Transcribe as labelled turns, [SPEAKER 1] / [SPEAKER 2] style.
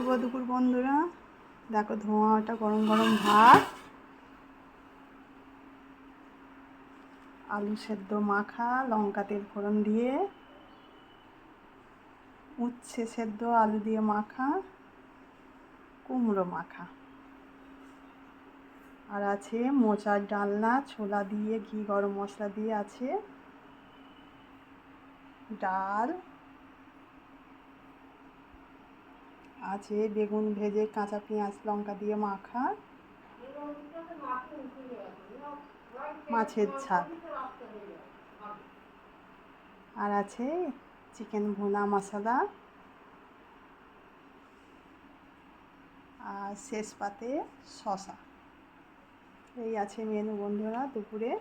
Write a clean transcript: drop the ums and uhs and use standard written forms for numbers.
[SPEAKER 1] শুভ দুপুর বন্ধুরা। দেখো ধোঁয়াটা, গরম গরম ভাত, আলু সেদ্ধ মাখা, লঙ্কা তেল ফোড়ন দিয়ে, উচ্ছে সেদ্ধ আলু দিয়ে মাখা, কুমড়ো মাখা, আর আছে মোচার ডালনা, ছোলা দিয়ে ঘি গরম মশলা দিয়ে আছে, ডাল আছে, বেগুন ভেজে কাঁচা পেঁয়াজ লঙ্কা দিয়ে মাখা, মাছের ঝাল, আর আছে চিকেন ভুনা মশলা, আর শেষ পাতে শশা। এই আছে মেনু বন্ধুরা দুপুরে।